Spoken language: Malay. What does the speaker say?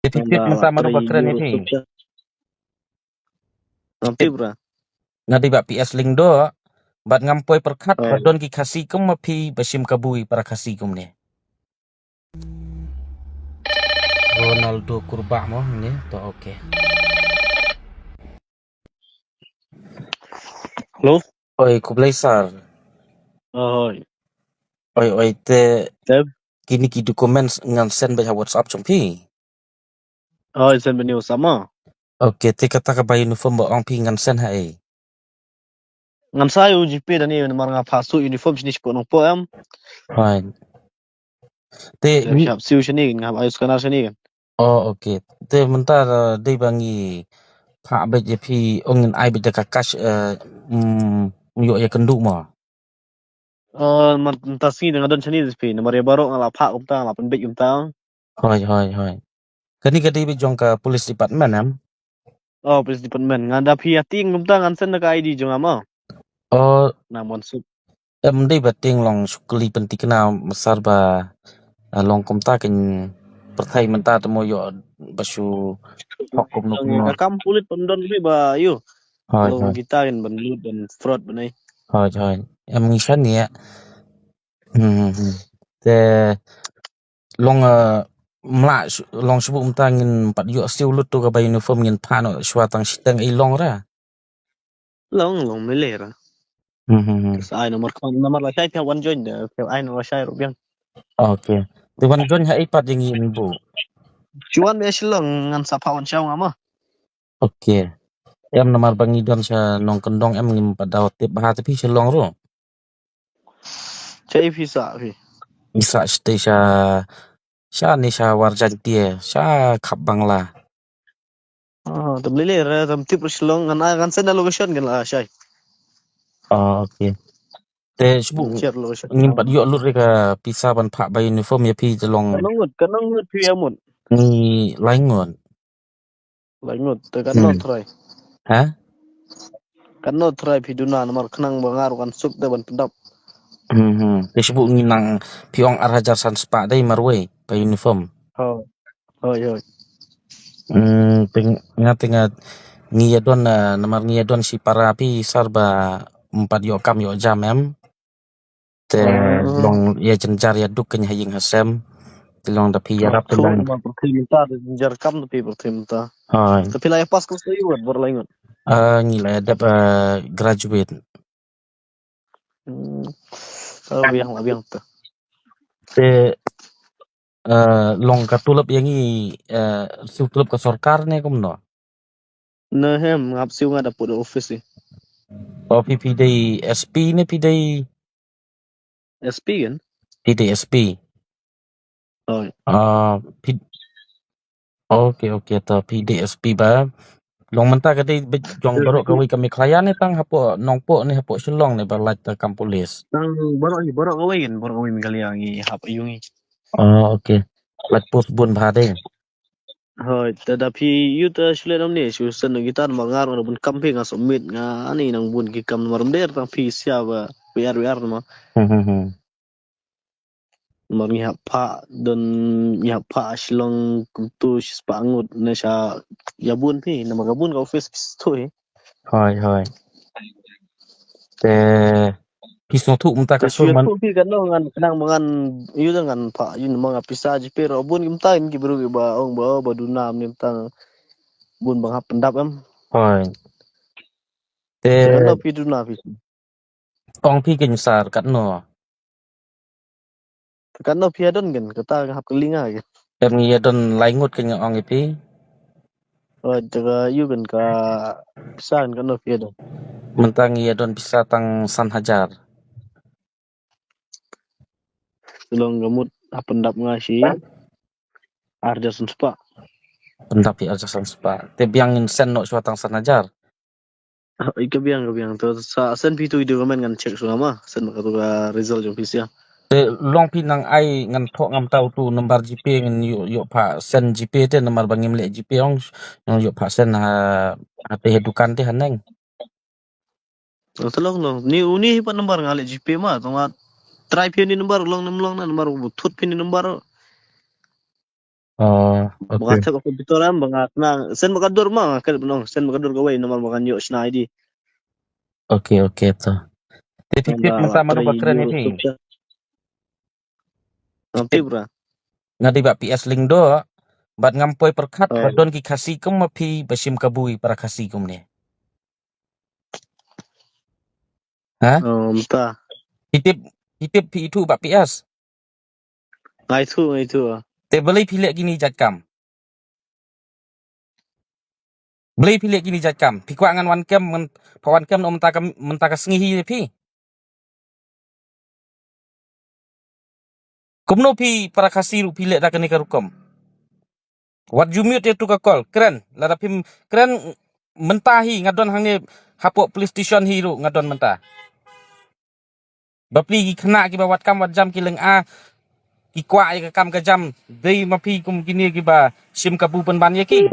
Dipipit Nanda minta manu matray bakran euro iti. subsiya. Nampi bra. Ngadi ba PS link do. Bat ngampoy perkat Oh. badon ki kasikum mapi basim kabui para kasikum ne. Ronaldo kurba mo ni to oke. Hello? Oi kublaisar. Oh. Oi te Tab. kini ki dokumen ngan send ba WhatsApp chompi. Oh, send menu sama. Oke te kata ka ba uniform ba ong pi ngan send hai. Ngan sayo GP dani mar nga pasu uniform sini po nong po am. Fine. Te Jadi siap siu sini ngap ayo scanner sini kan. oh oke. Te mentar dei bangi pa ba je pi ongin ai ba kakas yo ya kenduk mo. Man tasi dengan don sini dispi. Nomor ya baru ngala pak umta ngala penbik umta. Hoi. Kani kadi bi jong ka police department am. Oh, police department. Nganda piati umta ngan send ka ID jong ama. Oh Namun sub. dei bating long sukli penti kena mesar ba long komta ken perthai menta temo yo basu hokum no kuno. Kakam pulit pendon lebih ba yo. Hoi. Kalau kita kan benlut dan fraud benai. Em ngisan ya. Te long mla long subu umta ngin pat yo still lut to ka ba uniform ngin pano swatang sitang ilong ra. Long melera. Sa ay nomor la siya one join da. Ay nomor siya rubiang. Oke. Te wan jon ha ipat ngin bu. Cuan be silong ngan sapawan siya ngama. Oke. Em namar bangi don sa nong kendong em ngim padawat tip baha tapi silong ro. Siya visa fi. Bisa stay sa ni sa warjan tie sa khap bangla. Tam lelera tam tip silong ngan send location kan la siya. Oke. Te subu Share location. ngim pad yo lut ka pisa ban pha ba uniform ya pi jelong Kanong fi amut. ni laingon. Langut te kanot try. Ha? Kanot try fi duna nomor kenang bangar kan sub da ban pendap. Te subu nginang piong arhajar san spa dai marwe pa uniform. Oh. Hoi. Ingat ngiyadon namar ngiyadon si para pi sarba empat yo kam yo jam em. Te long ya jenjar ya duk kenya haying hasem. Telong tapi yarap Tuh telong. nomor pertimta da jar kam tapi pertimta. Hai. Tapi lah pas ko sa iwan berlaingon. Ngila dap graduate. Biang tu. Te long katulap yangi tulap ka sarkar ne kumno. Nah hem ngap siu ngada po office eh. O PPD SP ne PDI SP kan? PDSP. Oh. Oke to PDSP ba. Long menta kadi jong borok kawi kami klien ne tang hapo nongpo ne hapo silong ne balat ta kampulis. Nang borok kawin kali yang hap yungi. Oke. Lat pos bun bhade. Hoi, tetapi you ta sule nam ne su sen kita mangar na bun camping nga submit nga ani nang bun ki kam maram der tang fi sia ba biar ma. Mar ngi pa don ngi pa silong kumtu spangut na siya yabun pi na magabun ka office to eh. Hoi. Te pisno tu menta kasul man. Pi kan no ngan kenang mangan yu dengan pa yun mga pisa ji pero bun kim tain ki bru ba ong ba dunam nim tang bun bang hap pendap am. Hoi. Kan no Te pi dunam pi. ong pi kenyasar kat no. Kan no pi adon kan kata hap kelinga kan. Em ngi don laingut kenya ong ipi. Oh jaga yu kan ka pisa kan no pi adon. Mentang ngi don bisa tang san hajar. Tulong gamut hap pendap ngasi. Arja sun spa. Pendapi ajasan spa. Te biangin sen no suatang san hajar. Ika biang tu sa sen pi tu video komen kan cek selama sen ka tu result jong pisia. Long pi nang ai ngan thok ngam tau tu nomor GP ngan yo pa sen GP te nomor bangim le GP ong yo pa sen ha te dukan te haneng. Tolong long ni uni pa nomor ngale GP ma tong try pi ni nomor long na nomor butut pi ni nomor. Oh, oke. Mengatap aku betul lah, mengatna. Sen makadur mah, kan benong. Sen makadur gawai nomor makan yuk sna ID. Oke, oke tuh. Tapi tip Enggak lah, masa mana keren ya, Pi? YouTube. Nanti Tip bro. ngadi bak PS Link do, bat ngampoi perkat, Oh, badon ki kasih kum mapi basim kabui para kasih kum ne. Hah? entah. Titip pi itu bak PS. Ngai itu. Te beli pilih gini jatkam. Beli pilih gini jatkam. Pi kuat ngan wan kem no mentaka sengihi pi. Kumno pi para kasih ru pilih dak ni karukom. Wat jumute itu ka call. Keren. Lada pim keren mentahi ngadon hang ni hapok PlayStation hero ngadon mentah. Bapli kena ki bawat kam wat jam ki leng a ki kwa ka kam ka jam dei mapi kum kini ki ba sim kabu pen ban ye ki.